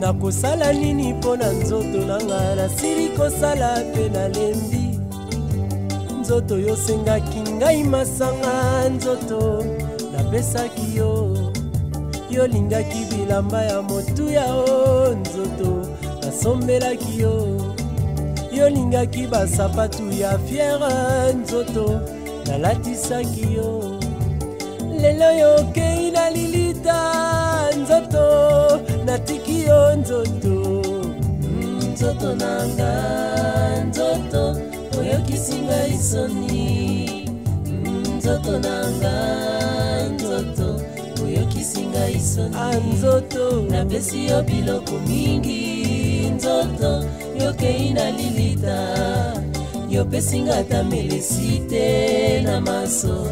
nakosala nini mpo na nzoto nanga nasili kosala mpe nalembi nzoto yosengaki ngai masanga nzoto napesaki yo yolingaki bilamba ya motuya o nzoto nasombelaki yo yolingaki basapatu ya fiere nzoto nalatisaki yo lelo yokei na lilita nzoto natiki yo nzoto nzoto nanga nzoto oyokisi ngai soni nzoto nanga nzoto oyokisi ngai soni nzoto napesi yo biloko mingi nzoto yokei na lilita yopesi nga ata melesi te na maso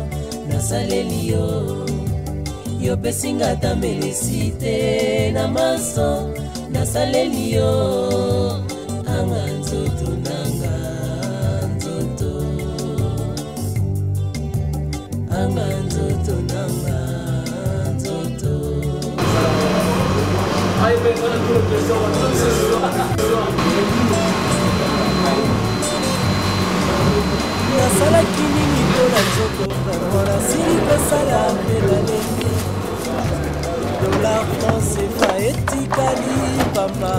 nasaleli yo yopesi nga ata melesi te na maso nasaleli yo anga nzoto nanga nzoto anga nzoto nanga nzoto nasalaki nini mpo na nzoto nasili kosala mpe nalembi dolar francefa etikali pamba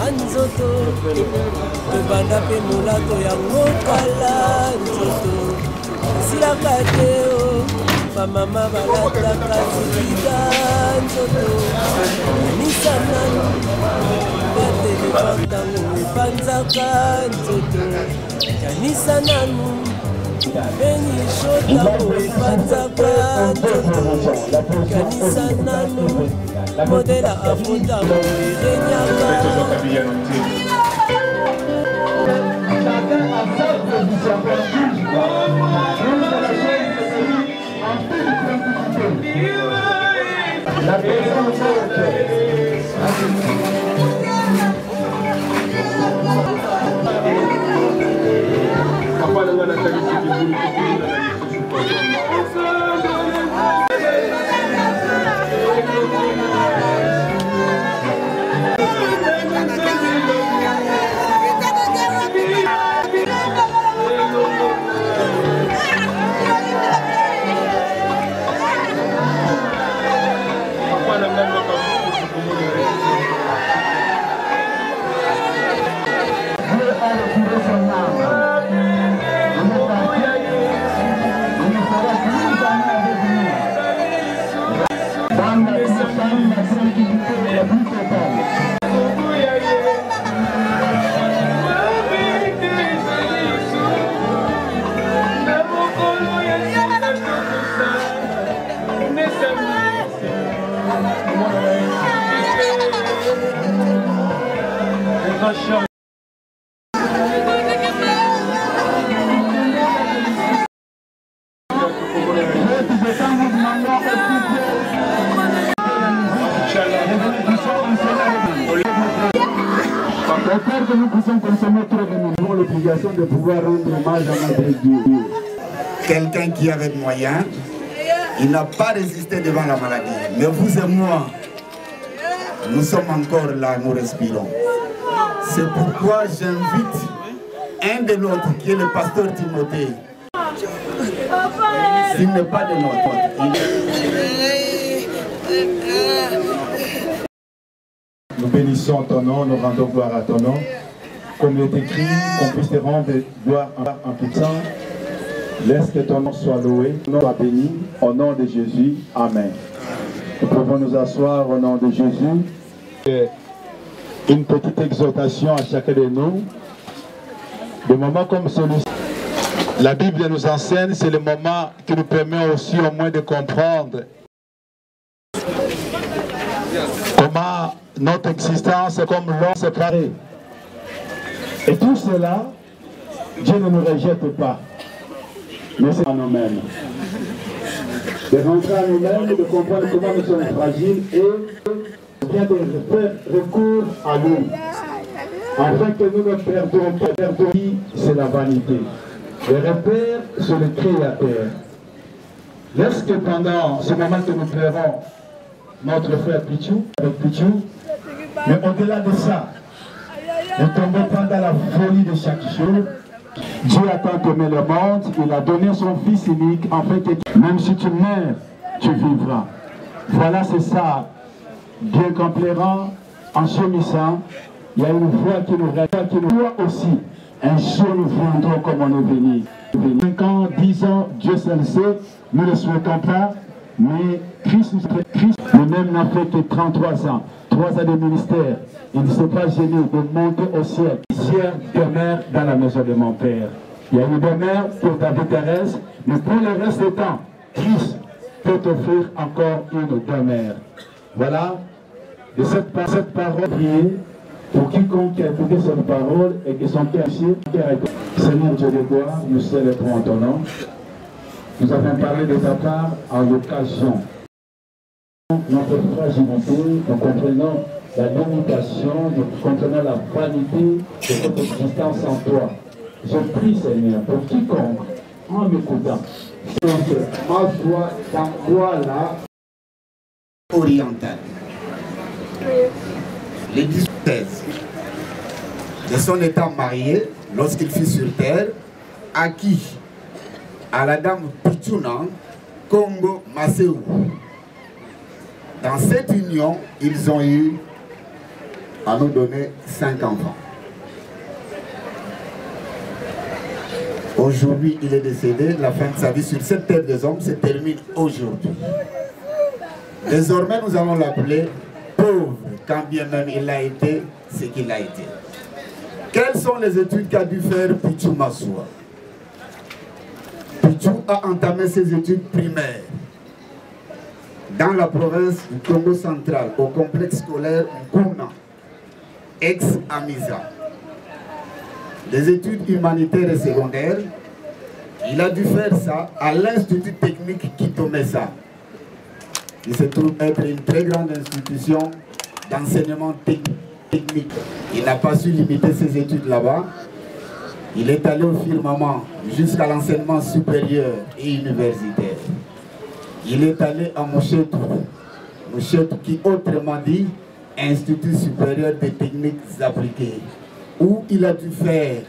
anzoto ebanda mpe molato yango kala nzoto silaka te o bamama balataka zikida nzoto kanisa nanu batelema ntango epanzaka nzoto kanisa nanu beni shotango epanzaka nzoto kanisa nanu modela afotango erenyaka La que nous puissions consommer trop de nous avons l'obligation de pouvoir rendre hommage à notre Dieu. Quelqu'un qui avait moyen, il n'a pas résisté devant la maladie. Mais vous et moi, nous sommes encore là, nous respirons. C'est pourquoi j'invite un de nôtres, qui est le pasteur Timothée. S'il n'est pas de notre, nous bénissons ton nom, nous rendons gloire à ton nom. Comme il est écrit, qu'on puisse te rendre gloire en tout temps. Laisse que ton nom soit loué, ton nom soit béni. Au nom de Jésus, Amen. Nous pouvons nous asseoir au nom de Jésus. Une petite exhortation à chacun de nous. Des moments comme celui-ci, la Bible nous enseigne, c'est le moment qui nous permet aussi au moins de comprendre comment notre existence est comme l'homme séparé. Et tout cela, Dieu ne nous rejette pas. Mais c'est à nous-mêmes. De rentrer à nous-mêmes, de comprendre comment nous sommes fragiles et bien de faire recours à nous. Afin que nous ne perdons pas, c'est la vanité. Le repère, c'est le Créateur. Laisse que pendant ce moment que nous pleurons, notre frère Pichou, avec Pichou, Mais au-delà de ça, ne tombez pas dans la folie de chaque jour. Dieu a tant aimé le monde, il a donné son Fils unique, afin que même si tu meurs, tu vivras. Voilà, c'est ça. Bien qu'en pleurant, en gémissant, il y a une voix qui nous réveille, qui nous voit aussi. Un jour nous viendrons comme on est venu. 5 ans, 10 ans, Dieu seul le sait, nous ne le souhaitons pas, mais Christ lui-même n'a fait que 33 ans, 3 ans de ministère. Il ne s'est pas gêné de monter au ciel. Hier, demeure dans la maison de mon Père. Il y a une demeure pour David Thérèse, mais pour le reste du temps, Christ peut offrir encore une demeure. Voilà, de cette parole priée, pour quiconque a écouté cette parole et que son cœur ici, Seigneur Dieu de gloire, nous célébrons ton nom. Nous avons parlé de ta part en l'occasion. Notre fragilité, nous comprenons la limitation, nous comprenons la vanité de notre existence en toi. Je prie, Seigneur, pour quiconque, en m'écoutant, ma foi dans toi là, orientale. Les 18 de son état marié, lorsqu'il fut sur terre, acquis à la dame Pichuna Congo Maseou. Dans cette union, ils ont eu à nous donner 5 enfants. Aujourd'hui, il est décédé. La fin de sa vie sur cette terre des hommes se termine aujourd'hui. Désormais, nous allons l'appeler pauvre, quand bien même il a été ce qu'il a été. Quelles sont les études qu'a dû faire Pichou Massoua? Pichou a entamé ses études primaires dans la province du Congo central, au complexe scolaire Nkuna, ex-Amiza. Les études humanitaires et secondaires, il a dû faire ça à l'Institut technique Kitomesa. Il se trouve être une très grande institution d'enseignement technique. Il n'a pas su limiter ses études là-bas. Il est allé au firmament jusqu'à l'enseignement supérieur et universitaire. Il est allé à Mouchetou, qui autrement dit Institut supérieur des techniques appliquées, où il a dû faire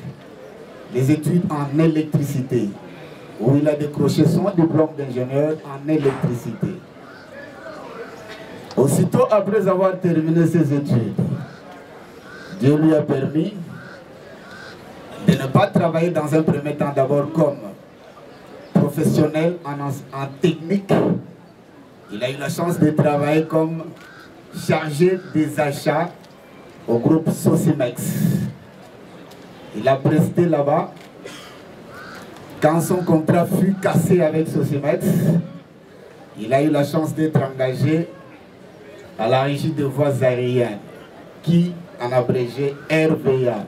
des études en électricité, où il a décroché son diplôme d'ingénieur en électricité. Aussitôt après avoir terminé ses études, Dieu lui a permis de ne pas travailler dans un premier temps d'abord comme professionnel en technique. Il a eu la chance de travailler comme chargé des achats au groupe Sosimex. Il a presté là-bas. Quand son contrat fut cassé avec Sosimex, il a eu la chance d'être engagé à la régie de voies aériennes, qui en abrégé RVA.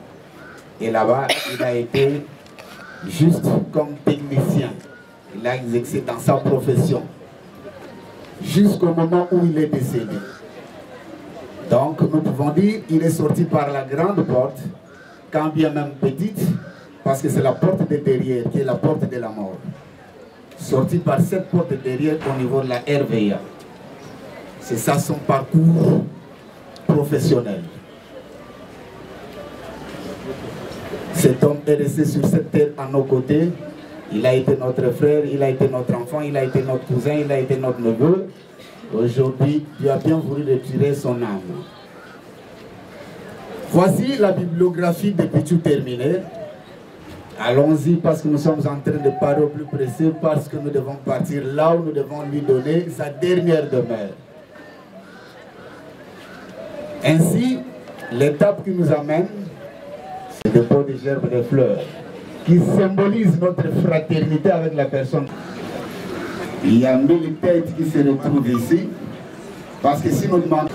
Et là-bas, il a été juste comme technicien. Il a exercé dans sa profession jusqu'au moment où il est décédé. Donc, nous pouvons dire qu'il est sorti par la grande porte, quand bien même petite, parce que c'est la porte de derrière qui est la porte de la mort. Sorti par cette porte de derrière au niveau de la RVA. C'est ça son parcours professionnel. Cet homme est resté sur cette terre à nos côtés. Il a été notre frère, il a été notre enfant, il a été notre cousin, il a été notre neveu. Aujourd'hui, Dieu a bien voulu retirer son âme. Voici la bibliographie de Pichou terminée. Allons-y parce que nous sommes en train de parler au plus pressé, parce que nous devons partir là où nous devons lui donner sa dernière demeure. Ainsi, l'étape qui nous amène, c'est le dépôt de gerbes de fleurs, qui symbolise notre fraternité avec la personne. Il y a 1000 têtes qui se retrouvent ici, parce que si nous demandons,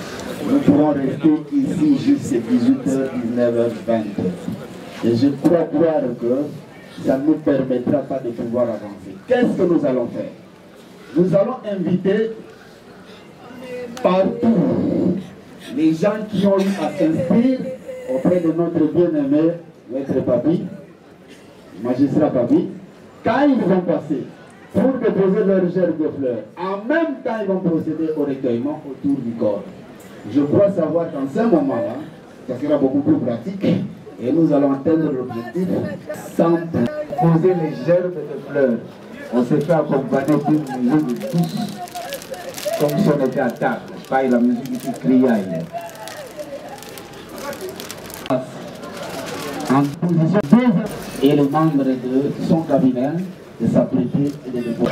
nous pourrons rester ici jusqu'à 18h, 19h, 20h. Et je crois croire que ça ne nous permettra pas de pouvoir avancer. Qu'est-ce que nous allons faire? Nous allons inviter partout les gens qui ont eu à s'inscrire auprès de notre bien-aimé, maître Papi, magistrat Papi, quand ils vont passer pour déposer leur gerbe de fleurs, en même temps ils vont procéder au recueillement autour du corps. Je crois savoir qu'en ce moment-là, ça sera beaucoup plus pratique et nous allons atteindre l'objectif sans poser les gerbes de fleurs. On s'est fait accompagner d'une musique de tous, comme si on était à table, pas la musique qui criaille. En position et les membres de son cabinet de s'apprêter et de déposer.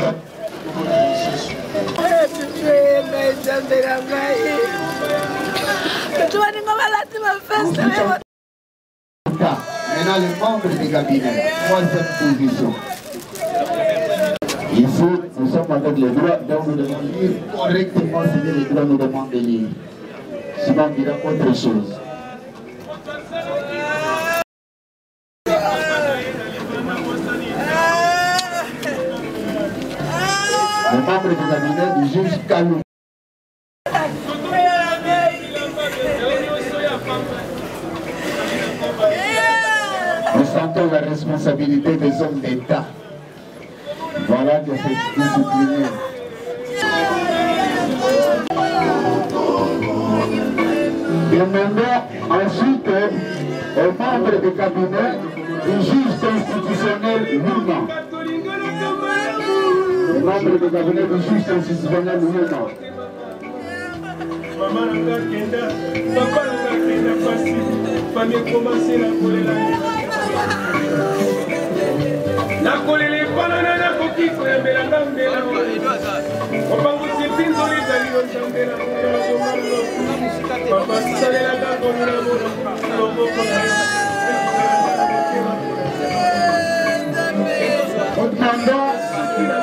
Maintenant les membres du cabinet, troisième position. Ici, nous sommes avec les droits, donc nous devons lire correctement ce que les droits nous demandent de lire. Sinon, on dira autre chose. Les membres du cabinet du juge Kalou. Nous sentons la responsabilité des hommes d'État. Voilà que c'est discipliné. Demandons ensuite aux membres du cabinet du juge constitutionnel Luna. Les membres du cabinet du juge constitutionnel Luna. Maman n'a kenda, papa n'a kenda facile, famille commencé la coller la coller banana na koki ko mbela mbela on va vous dire pinzo les ali on chambela papa sale la ga ko na Nous demandons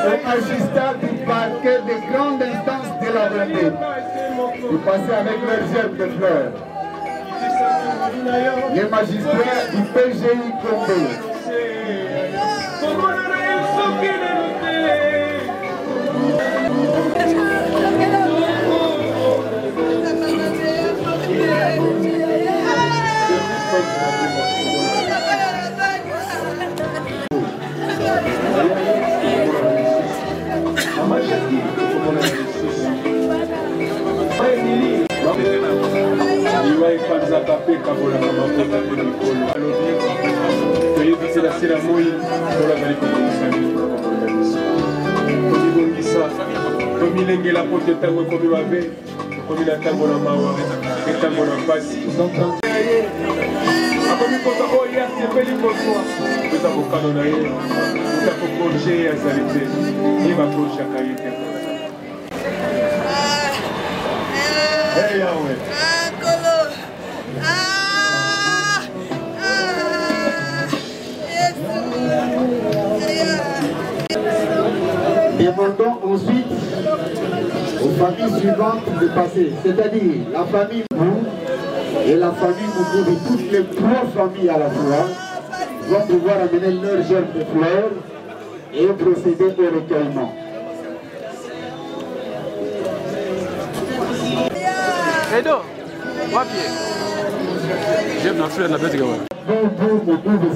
aux magistrats du parquet de grande instance de la Vendée de passer avec leurs gerbes de fleurs. Les magistrats du PGI Condé. Demandons ensuite aux familles suivantes de passer, c'est-à-dire la famille Mou et la famille Mougou, de toutes les trois familles à la fois, vont pouvoir amener leurs gerbes de fleurs et procéder au recueillement. Edo, wapi? J'aime la fleur de la bête.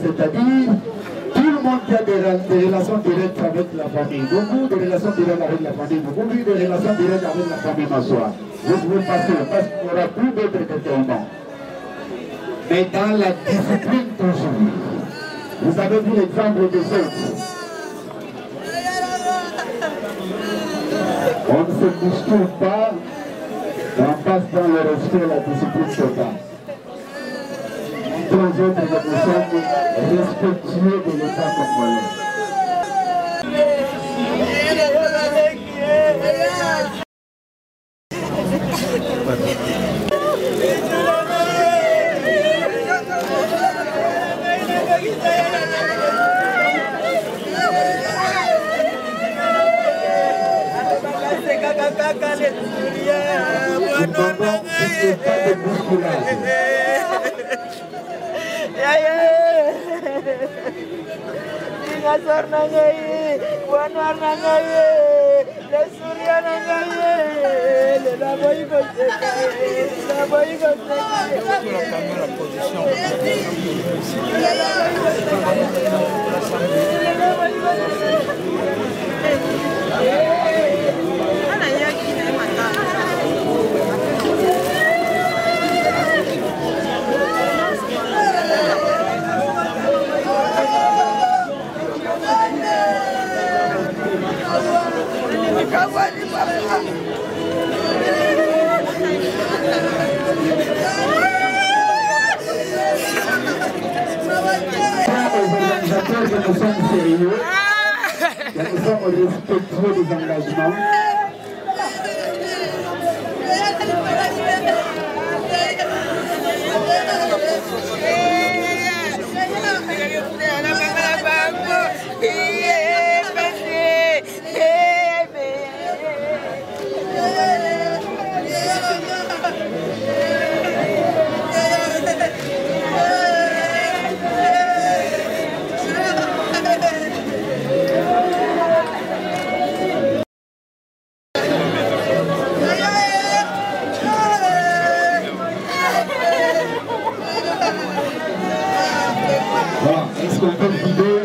C'est-à-dire tout le monde qui a des relations directes avec la famille, beaucoup de relations directes avec la famille, beaucoup de relations directes avec la famille Massoua. Vous pouvez passer parce qu'il n'y aura plus d'autres recueillements. Mais dans la discipline toujours. Vous avez vu l'exemple des autres. On ne se bouscule pas, on passe dans le respect de la discipline totale. Montrons aux autres que nous sommes respectueux de l'État congolais. organisateurs que nous sommes sérieux, que nous sommes respectueux des engagements. Est-ce qu'on peut vider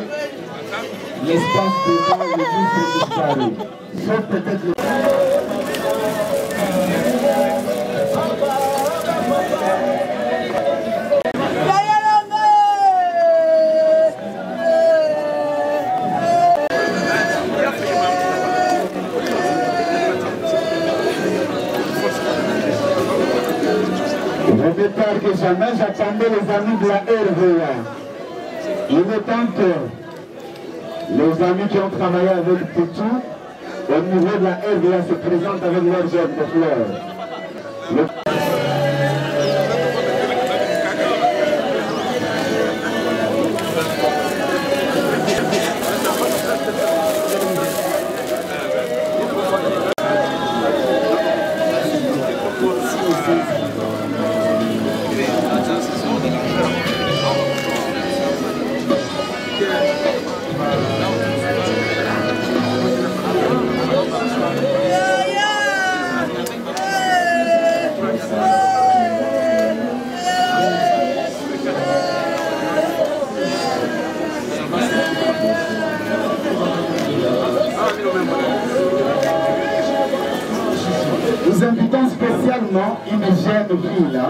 l'espace devant le bus disparu? Sauf peut-être le... Au départ que jamais j'attendais les amis de la RVA. Il est temps que les amis qui ont travaillé avec Poutou au niveau de la RVA se présentent avec leurs jeunes de fleurs. Nous invitons spécialement une jeune fille là.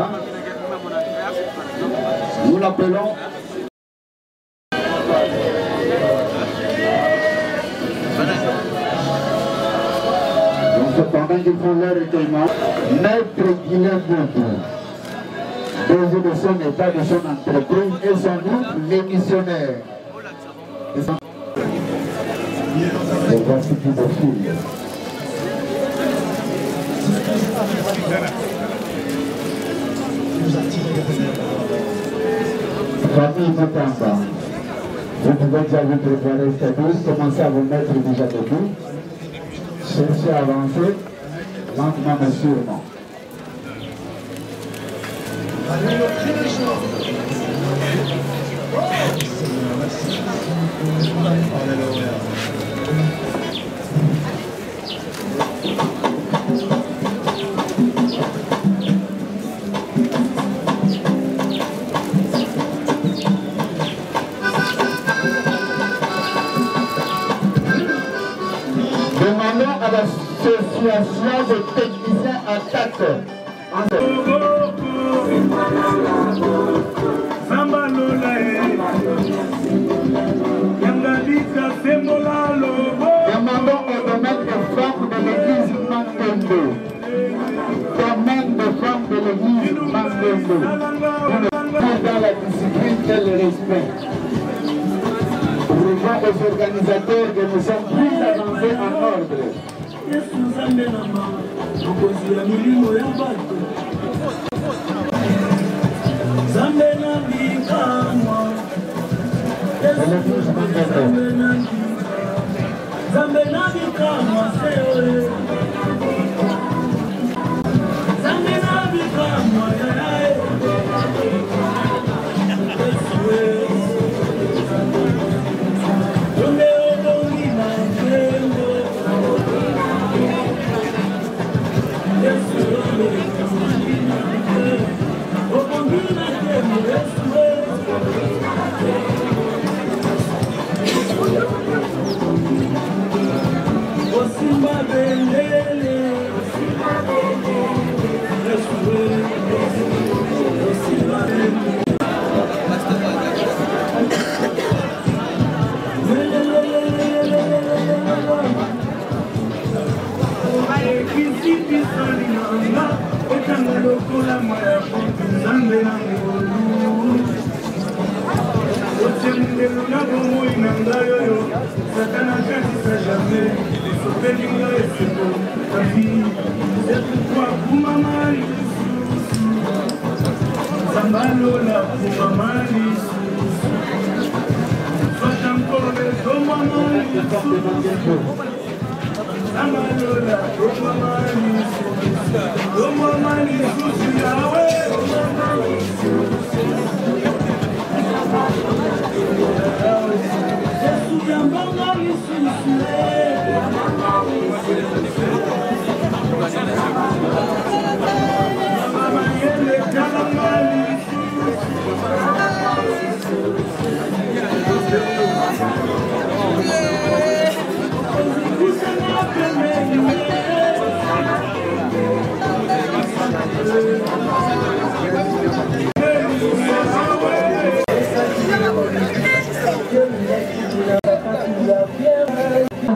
Nous l'appelons. Donc pendant qu'ils font leur recueillement, Maître Guilhem Boudou, dosé de son état, de son entreprise et son groupe, les missionnaires. Et voici tout de filles. Famille Moutamba, vous pouvez déjà vous préparer cette douce, commencez à vous mettre déjà debout, cherchez à avancer, lentement mais sûrement. Demandons à l'association des techniciens attaque. Demandons au domaine des femmes de l'église Mandembo. Domaine des femmes de l'église Mandembo. Dans la discipline et le respect. Prouvons aux organisateurs que nous sommes plus avancés en ordre.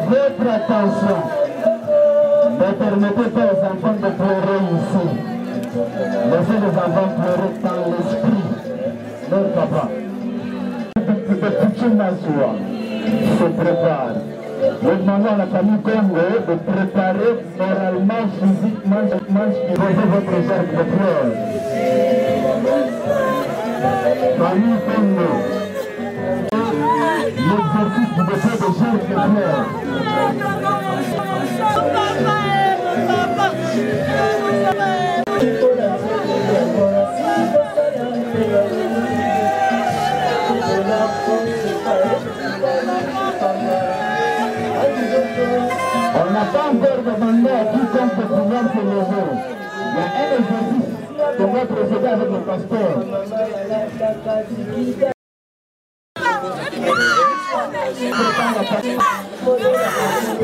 Votre attention, ne permettez pas aux enfants de pleurer ici. Laissez les enfants pleurer dans l'esprit. Leur papa. De Kuchinazoua se prépare. Nous demandons à la famille Congo de préparer moralement, physiquement, posez votre cercle de fleurs. Famille Congo. L'exercice du dépôt de cercle de fleurs. On n'a pas encore demandé à quiconque de pouvoir se lever. Il y a un exercice qu'on va procéder avec le pasteur.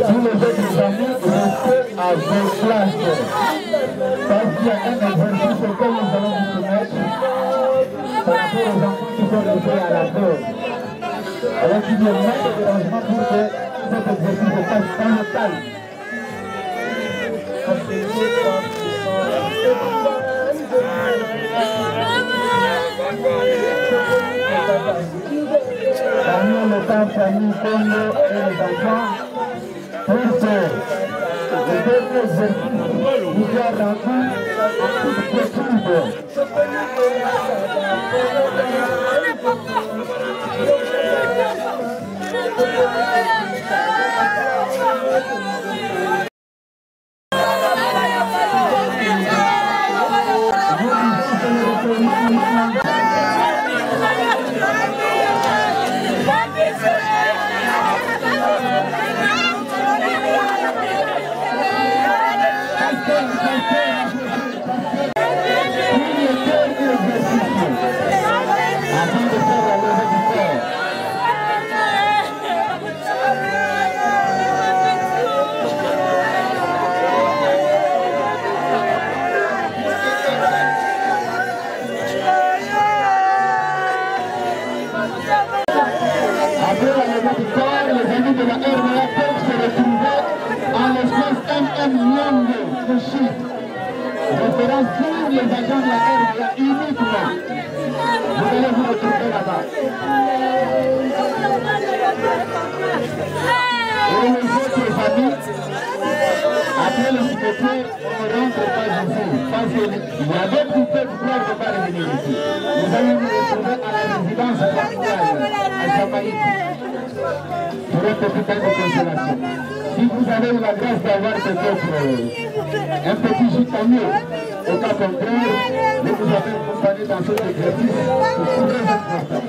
Tous les autres amis, restez à vos places. Parce qu'il y a un exercice auquel nous allons vous soumettre par rapport aux enfants qui sont levés à la peur. Alors il y a moins de dérangement pour que cet exercice se fasse dans le calme. Daniel le temps, famille, Congo et les enfants, pour que le dernier exercice nous soit rendu en toute quiétude. Référence pour les agents de la RDA uniquement. Vous allez vous retrouver là-bas. Et les autres familles, après le cimetière, on ne rentre pas ici. Parce qu'il y a d'autres qui peuvent pouvoir ne pas revenir ici. Nous allons nous retrouver à la résidence familiale à Jamaïque pour un petit temps de consolation. Si vous avez eu la grâce d'avoir peut-être un petit jus tant mieux, au cas contraire, vous nous avez accompagné dans cet exercice, c'est très important.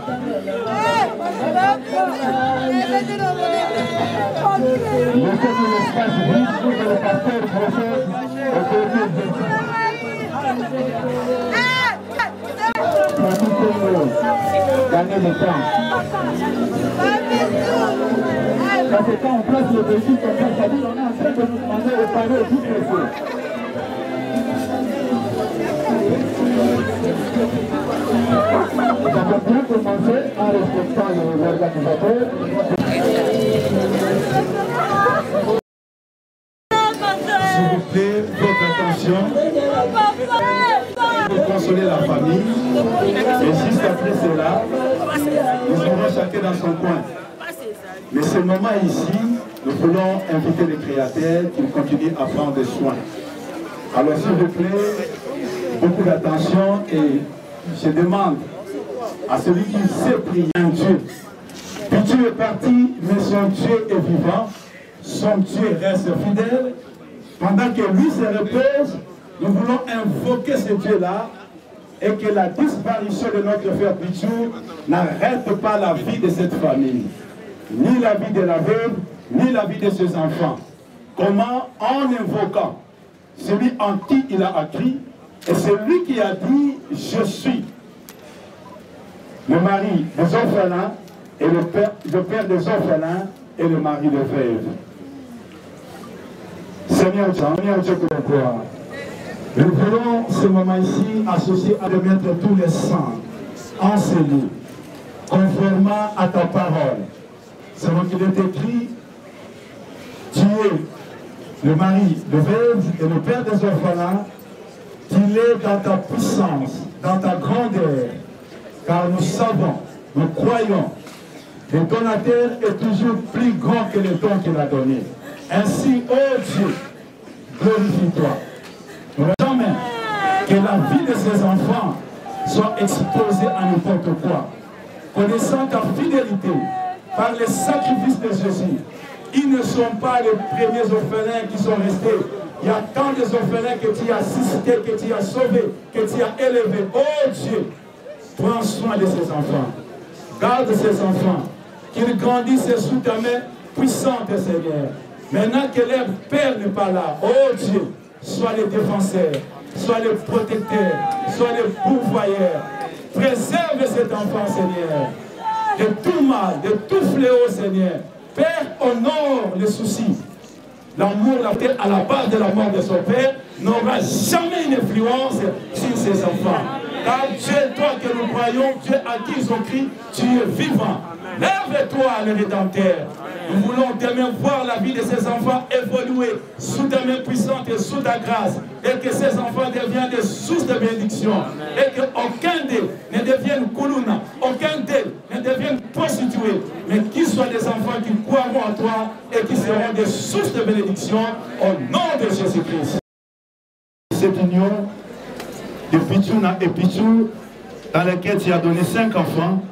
Laissez-nous l'espace vide pour que le pasteur procède au dernier exercice. Famille Congo, gagnez le temps. Parce que quand on place le véhicule comme ça, ça dit qu'on est en train de nous demander de parler au bout de feu. Nous avons bien commencé en respectant les organisateurs. S'il vous plaît, votre attention. bénédiction pour consoler la famille. Et juste après cela, nous serons chacun dans son coin. Mais ce moment ici, nous voulons inviter les créateurs qui continuent à prendre soin. Alors s'il vous plaît, beaucoup d'attention et je demande à celui qui sait prier un Dieu. Puis Dieu est parti, mais son Dieu est vivant, son Dieu reste fidèle. Pendant que lui se repose, nous voulons invoquer ce Dieu-là et que la disparition de notre frère Pichou n'arrête pas la vie de cette famille, ni la vie de la veuve, ni la vie de ses enfants. Comment? En invoquant celui en qui il a écrit et celui qui a dit « Je suis ». Le mari des orphelins et le père des orphelins et le mari des veuves. Seigneur Dieu, que l'on croit. Nous voulons ce moment ici associer à de mettre tous les saints en ces lieux, conformément à ta parole. C'est donc qu'il est écrit, tu es le mari de veuve et le père des orphelins, qu'il est dans ta puissance, dans ta grandeur, car nous savons, nous croyons, le donateur est toujours plus grand que le don qu'il a donné. Ainsi, ô Dieu, glorifie-toi. Nous voulons jamais que la vie de ces enfants soit exposée à n'importe quoi. Connaissant ta fidélité par le sacrifice de Jésus, ils ne sont pas les premiers orphelins qui sont restés. Il y a tant de orphelins que tu as assistés, que tu as sauvés, que tu as élevés. Oh Dieu, prends soin de ces enfants. Garde ces enfants. Qu'ils grandissent sous ta main puissante, Seigneur. Maintenant que leur Père n'est pas là, oh Dieu, sois le défenseur, sois le protecteur, sois le pourvoyeur. Préserve cet enfant, Seigneur, de tout mal, de tout fléau, Seigneur. Père, honore les soucis. L'amour, à la base de la mort de son Père, n'aura jamais une influence sur ses enfants. Car Dieu, toi que nous croyons, Dieu à qui ils ont crié, tu es vivant. Lève-toi, le Rédempteur. Nous voulons demain voir la vie de ces enfants évoluer sous ta main puissante et sous ta grâce. Et que ces enfants deviennent des sources de bénédiction. Et qu'aucun d'eux ne devienne koulouna, aucun d'eux ne devienne prostitué. Mais qu'ils soient des enfants qui croiront en toi et qui seront des sources de bénédiction au nom de Jésus-Christ. Cette union de Pichouna et Pichou, dans laquelle tu as donné 5 enfants,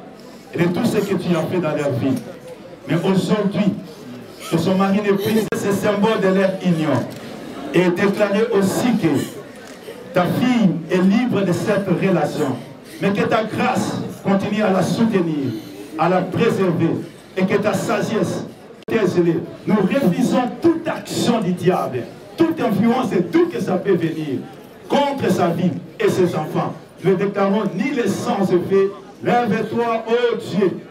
et de tout ce que tu as fait dans leur vie. Mais aujourd'hui, que son mari ne puisse ce symbole de leur union et déclarer aussi que ta fille est libre de cette relation, mais que ta grâce continue à la soutenir, à la préserver et que ta sagesse t'est gelée. Nous refusons toute action du diable, toute influence et tout que ça peut venir contre sa vie et ses enfants. Nous déclarons ni les sans effet. Lève-toi, ô Dieu,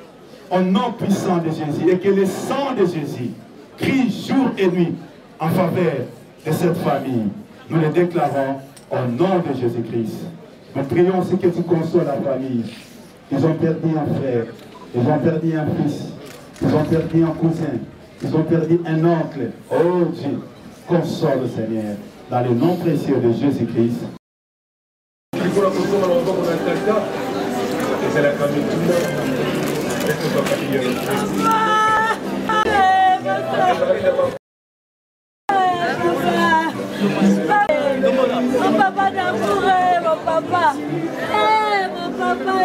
au nom puissant de Jésus, et que le sang de Jésus crie jour et nuit en faveur de cette famille. Nous le déclarons au nom de Jésus-Christ. Nous prions aussi que tu consoles la famille. Ils ont perdu un frère, ils ont perdu un fils, ils ont perdu un cousin, ils ont perdu un oncle. Oh Dieu, console Seigneur, dans le nom précieux de Jésus-Christ. C'est la famille tout le monde. Mon papa d'amour, mon papa. Mon papa.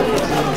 Thank you.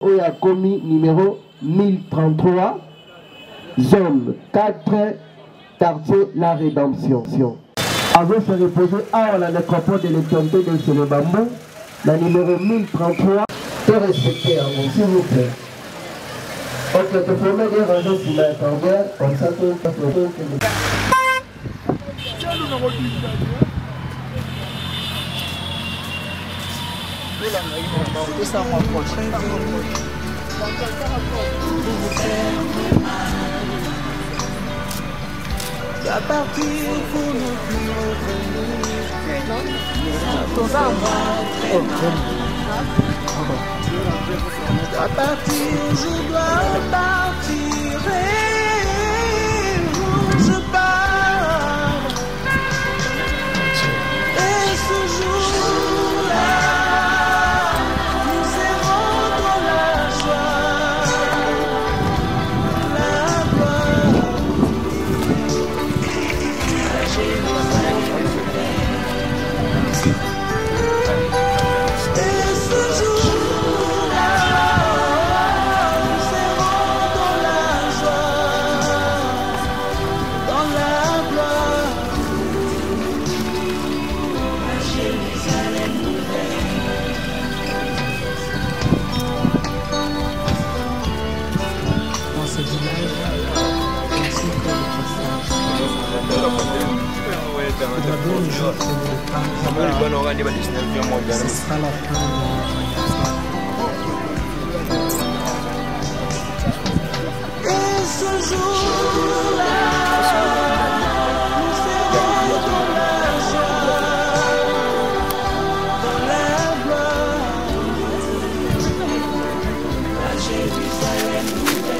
Oya commis numéro 1033, zone 4, quartier La Rédemption. Avec se reposer à la nécropole de l'éternité de Sénébambou, la numéro 1033, te respecter à vous, s'il vous plaît. Ok, te permets de ranger sur la carrière, on s'attend à ce que à partir pour ne plus revenir. À partir, je dois partir et je pars. Et ce jour-là, nous serons dans la joie, la gloire. Et ce jour-là, nous serons dans la joie, dans la gloire, à Jérusalem nouvelle. Et ce jour-là, nous serons dans la joie, dans la gloire. Jérusalem nouvelle.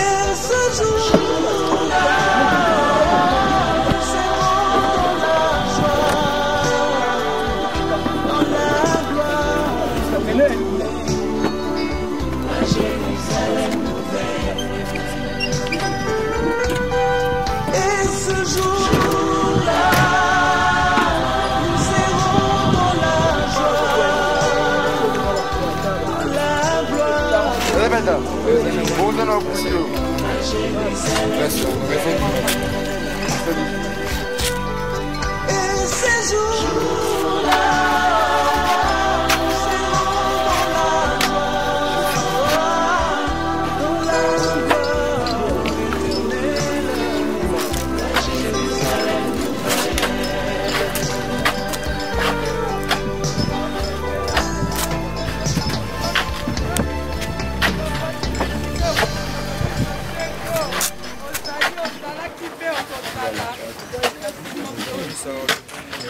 Et ce jour-là, nous serons dans la joie, dans la gloire. Et ce jour-là, nous serons dans la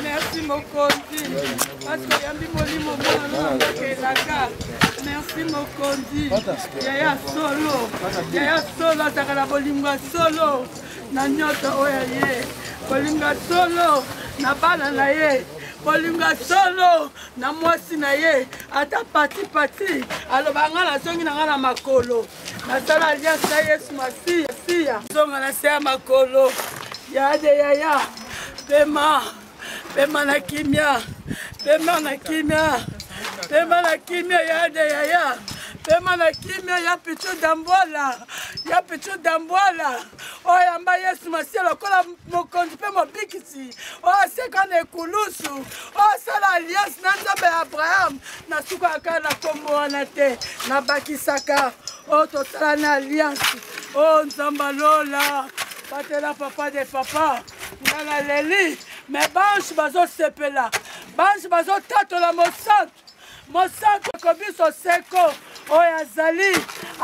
Merci Mokondi. Parce que Yambi Molimo merci Mokondi. Yaya solo. Yaya solo. Takala Bolimba solo. na nyota oya ye kolinga solo na bana na ye kolinga solo na mwasi na ye ata pati aloba nga na zongi na nga na makolo nasala alliance na Yesu Masiya zonga na se ya makolo yade yaya pema na kimia yade yaya pema na kimia ya Pichu Damboala oyamba Yesu Masiya lokola mokonzi mpe mobikisi oseka na ekulusu osala alliance na Nzambe ya Abraham nasukaka na kombo wana te nabakisaka tosala na alliance Nzamba lola batela papa de papa ngala leli me banche bazosepela banche bazotatola mosantu kobiso seko oyo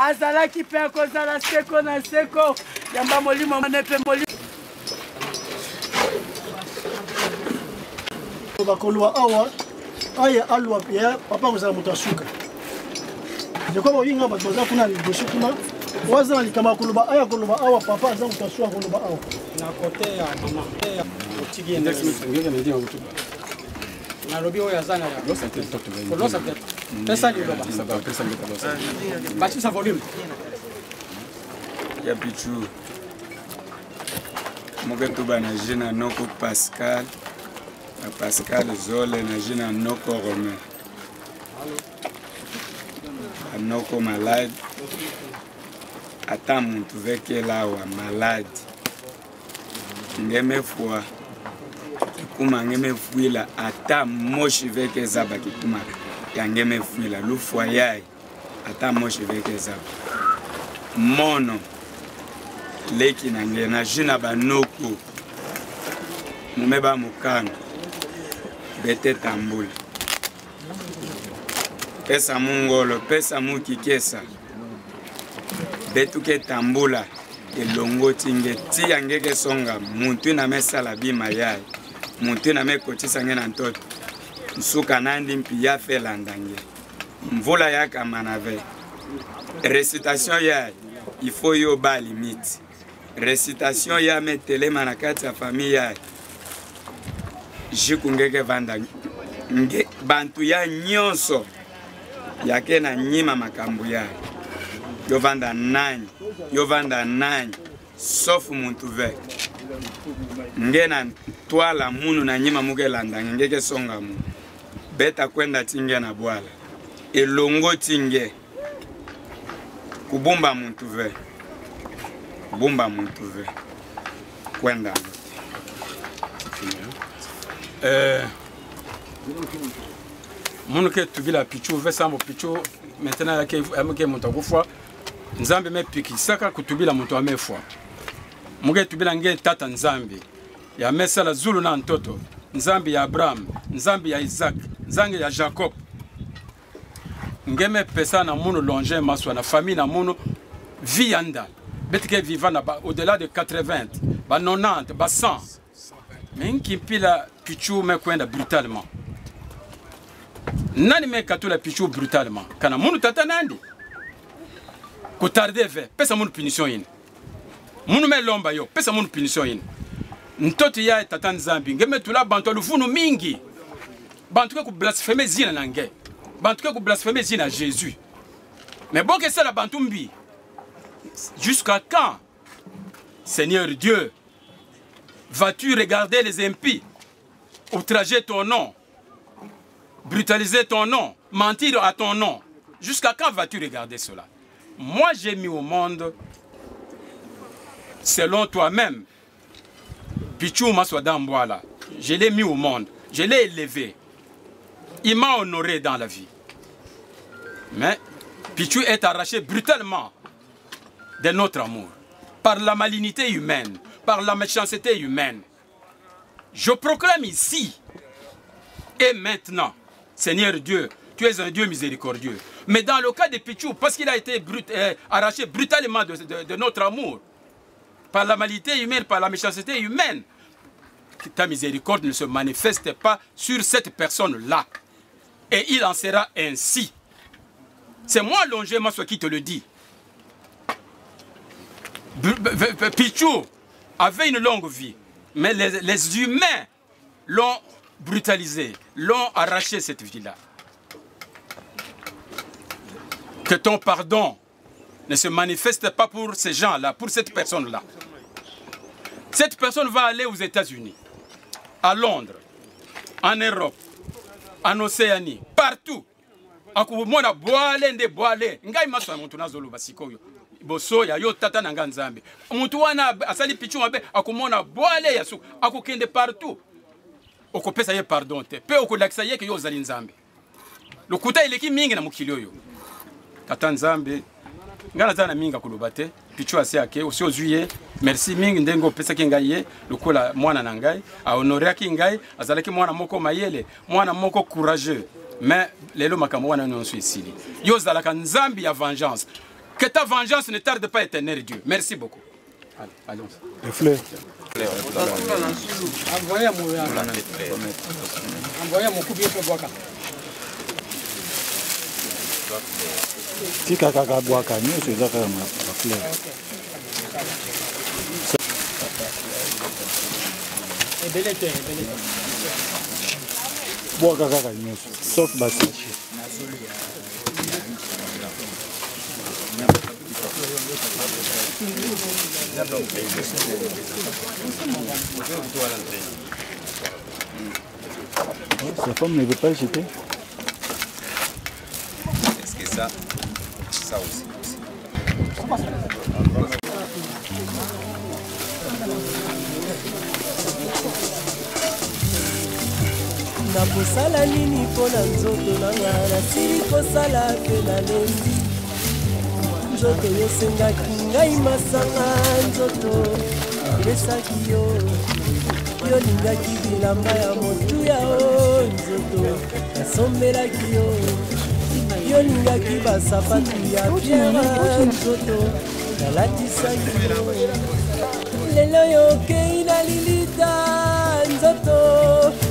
azalaki mpe akozala seko na seko yamba molimo mane mpe molimo bakoluwa awa aya alwa ya papa kozala moto asuka ndeko boyinga bato baza kuna liboso kuna waza na likama koloba aya koloba awa papa aza moto asuka koloba awa na kote ya mama ya otigi index ngenge ndio mtu nalobi oyo aza na ya losa tete pesa ni loba bâti sa volume ya Pichu mogeto bana jina noko Pascal Zole na jina noko Romain anoko malade ata muntu vekela wa malade ngeme fwa kuma ngeme fuila ata moshi veke zaba kikuma ya ngeme fuila lufwa yai ata moshi veke zaba mono leki na ngena jina banoko mumeba mukano bete tambula pesa mungolo pesa mukikesa betuke tambula elongo tinge tia ngeke songa muntu na mesala bima yai muntu na mekotisa ngena ntoto nsuka nandi mpi ya felandange mvula yaka manave récitation yai il faut yo ba limite récitation ya metelema na kati ya famille yai jikungeke vanda nge bantu ya nyonso yake na nyima makambo yai yo vanda nani sauf muntu ve ngena twala munu na nyima muke landa ngeke songa mu beta kwenda tinge na bwala elongo tinge kubumba muntu ve kwenda munu ke tubila Pichu ve sambo Pichu maintenant yake muntu akufwa Nzambe me pikisaka kutubila muntu amefwa muge tubila nge tata Nzambe ya mesala zulu na ntoto Nzambe ya Abraham Nzambe ya Isaac Nzambe ya Jacob ngeme pesa na munu longe maswa na famille na munu vianda betike vivana au-delà de 80 ba 90 ba 100 mais nkimpila Pichu me kwenda brutalement nani me katula Pichu brutalement kana munu tata nandi kutarde ve pesa munu punition yin munu me lomba yo pesa munu punition yin ntoti ya tata Nzambi ngeme tula bantu lufunu mingi bantu ke ku blasphémer zina nange bantu ke ku blasphémer zina Jésus mais bon que ça la bantu mbi jusqu'à quand Seigneur Dieu vas-tu regarder les impies outrager ton nom brutaliser ton nom mentir à ton nom jusqu'à quand vas-tu regarder cela? Moi, j'ai mis au monde, selon toi-même, Pichu Maswadamboala. Je l'ai mis au monde, je l'ai élevé. Il m'a honoré dans la vie. Mais Pichu est arraché brutalement de notre amour, par la malignité humaine, par la méchanceté humaine. Je proclame ici et maintenant, Seigneur Dieu, tu es un Dieu miséricordieux. Mais dans le cas de Pichu, parce qu'il a été arraché brutalement de notre amour, par la malignité humaine, par la méchanceté humaine, que ta miséricorde ne se manifeste pas sur cette personne-là. Et il en sera ainsi. C'est moi, Longé Maswa, qui te le dit. Pichu, avait une longue vie. Mais les humains l'ont brutalisé, l'ont arraché cette vie-là. Que ton pardon ne se manifeste pas pour ces gens-là, pour cette personne-là. Cette personne va aller aux États-Unis, à Londres, en Europe, en Océanie, partout. Akumona boale nde boale ngai maswa muntu nazolo basikoyo boso ya yo tata na nganzambe muntu wana asali pichu mabe akumona boale ya su akukende partout okopesa ye pardon te pe okolakisa ye ke yo zali nzambe lokuta ileki mingi na mukili yo tata nzambe ngana zana minga kuluba te pichu ase ake osi ozuye merci mingi ndengo pesa ke ngai ye lokola mwana na ngai a honorer ki ngai azalaki mwana moko mayele mwana moko courageux. Mais les lois makamwana non sont ici. Yo zalaka nzambi ya vengeance. Que ta vengeance ne tarde pas éternel Dieu. Merci beaucoup. Allons. Les fleurs. Envoyez mon coupier pour boire. Si kaka boire canyon, c'est ça faire ma fleur. Et belle terre, bois kaka nyonso sauf basache sa femme ne veut pas jeter. Est-ce que ça aussi nakosala nini mpo na nzoto nanga nasili kosala mpe nalembi nzoto yosengaki ngai masanga nzoto pesaki yo yolingaki bilamba ya motuya o nzoto nasombelaki yo yolingaki basapatu ya biera nzoto nalatisaki yo lelo yokei na lilita nzoto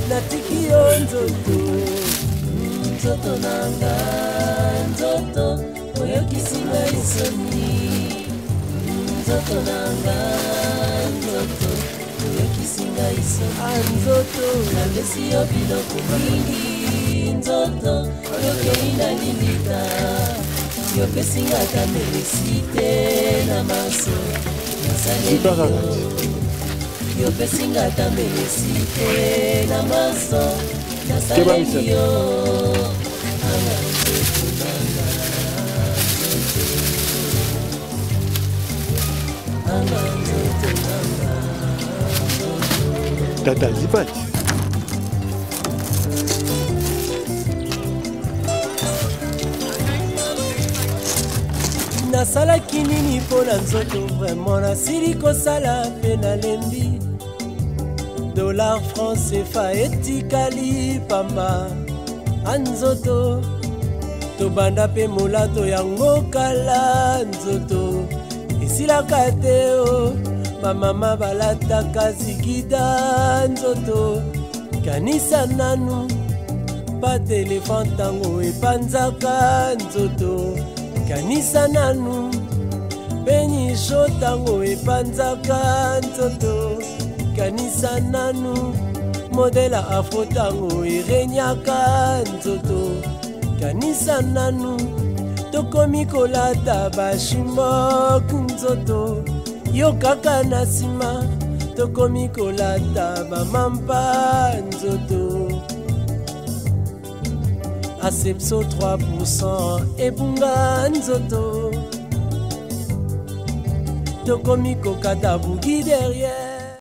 natiki yo nzoto nzoto nanga nzoto oyokisi ngai soni nzoto nanga nzoto oyokisi ngai soni nzoto napesi yo biloko mingi nzoto oyokei na lilita yopesi nga ata melesi te na maso nasaleli yopesi nga ata melesi te na maso nasaleli yo anga nzoto nanga anga nzoto nanga tata zipati nasalaki nini mpo na nzoto vraiment nasili kosala mpe nalembi dollar franc CFA etikali pamba anzoto tobanda mpe molato yango kala nzoto esilaka te o bamama balataka zikida nzoto kanisa nanu pa telefone ntango epanzaka nzoto kanisa nanu penyisho ntango epanzaka nzoto kanisa nanu modela afro ntango erenyaka nzoto kanisa nanu tokomi kolata bashimok nzoto yo kaka na nsima tokomi kolata bamampa nzoto Acepso 3% ebunga nzoto tokomi kokata bugi derrière